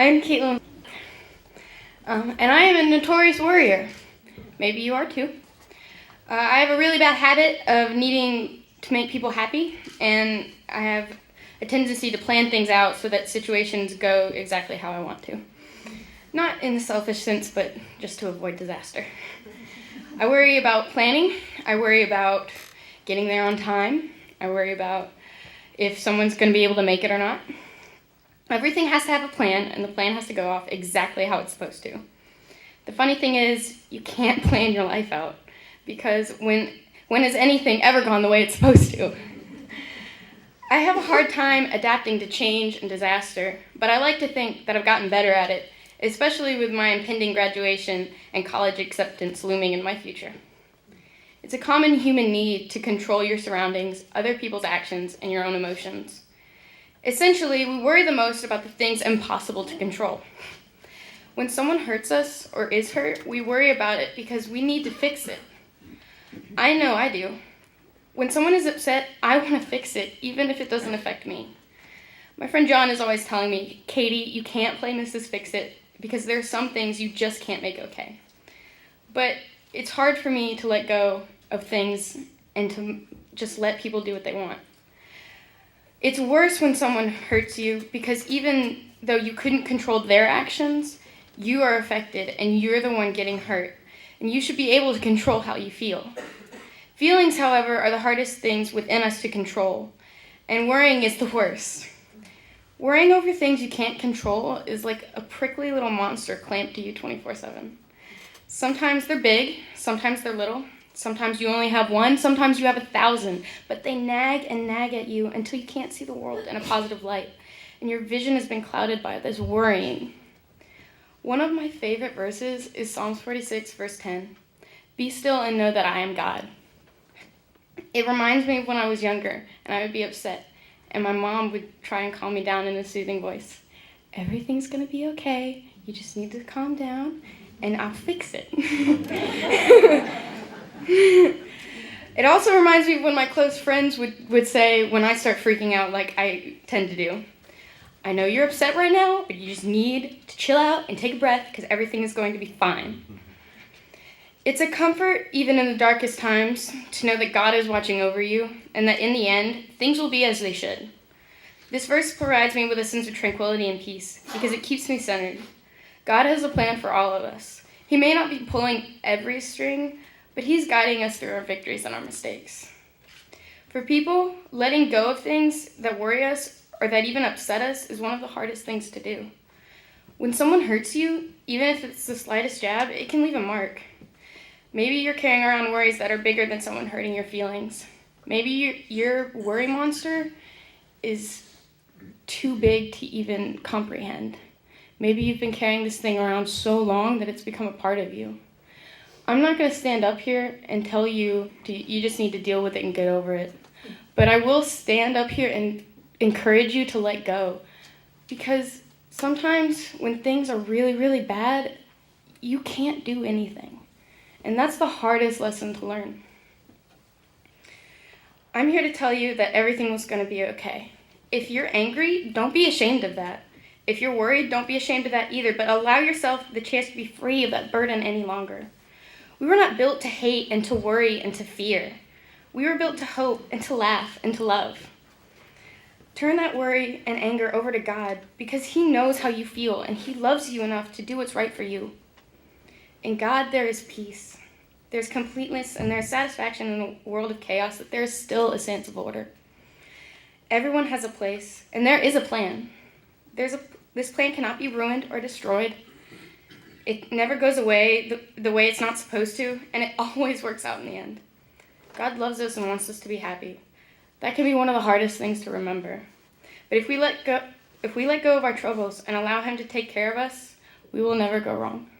I'm Caitlin, and I am a notorious worrier. Maybe you are too. I have a really bad habit of needing to make people happy, and I have a tendency to plan things out so that situations go exactly how I want to. Not in the selfish sense, but just to avoid disaster. I worry about planning. I worry about getting there on time. I worry about if someone's going to be able to make it or not. Everything has to have a plan, and the plan has to go off exactly how it's supposed to. The funny thing is, you can't plan your life out, because when has anything ever gone the way it's supposed to? I have a hard time adapting to change and disaster, but I like to think that I've gotten better at it, especially with my impending graduation and college acceptance looming in my future. It's a common human need to control your surroundings, other people's actions, and your own emotions. Essentially, we worry the most about the things impossible to control. When someone hurts us or is hurt, we worry about it because we need to fix it. I know I do. When someone is upset, I want to fix it, even if it doesn't affect me. My friend John is always telling me, Katey, you can't play Mrs. Fix-It because there are some things you just can't make okay. But it's hard for me to let go of things and to just let people do what they want. It's worse when someone hurts you because even though you couldn't control their actions, you are affected and you're the one getting hurt, and you should be able to control how you feel. Feelings, however, are the hardest things within us to control, and worrying is the worst. Worrying over things you can't control is like a prickly little monster clamped to you 24/7. Sometimes they're big, sometimes they're little. Sometimes you only have one, sometimes you have 1,000, but they nag and nag at you until you can't see the world in a positive light, and your vision has been clouded by this worrying. One of my favorite verses is Psalms 46, verse 10. Be still and know that I am God. It reminds me of when I was younger, and I would be upset, and my mom would try and calm me down in a soothing voice. Everything's going to be okay. You just need to calm down, and I'll fix it. It also reminds me of when my close friends would say, when I start freaking out like I tend to do, I know you're upset right now, but you just need to chill out and take a breath because everything is going to be fine. It's a comfort, even in the darkest times, to know that God is watching over you and that in the end, things will be as they should. This verse provides me with a sense of tranquility and peace because it keeps me centered. God has a plan for all of us. He may not be pulling every string, but he's guiding us through our victories and our mistakes. For people, letting go of things that worry us or that even upset us is one of the hardest things to do. When someone hurts you, even if it's the slightest jab, it can leave a mark. Maybe you're carrying around worries that are bigger than someone hurting your feelings. Maybe your worry monster is too big to even comprehend. Maybe you've been carrying this thing around so long that it's become a part of you. I'm not going to stand up here and tell you you just need to deal with it and get over it. But I will stand up here and encourage you to let go. Because sometimes when things are really, really bad, you can't do anything. And that's the hardest lesson to learn. I'm here to tell you that everything was going to be okay. If you're angry, don't be ashamed of that. If you're worried, don't be ashamed of that either, but allow yourself the chance to be free of that burden any longer. We were not built to hate and to worry and to fear. We were built to hope and to laugh and to love. Turn that worry and anger over to God because he knows how you feel and he loves you enough to do what's right for you. In God, there is peace. There's completeness and there's satisfaction in a world of chaos that there is still a sense of order. Everyone has a place and there is a plan. This plan cannot be ruined or destroyed. It never goes away the way it's not supposed to, and it always works out in the end. God loves us and wants us to be happy. That can be one of the hardest things to remember. But if we let go of our troubles and allow him to take care of us, we will never go wrong.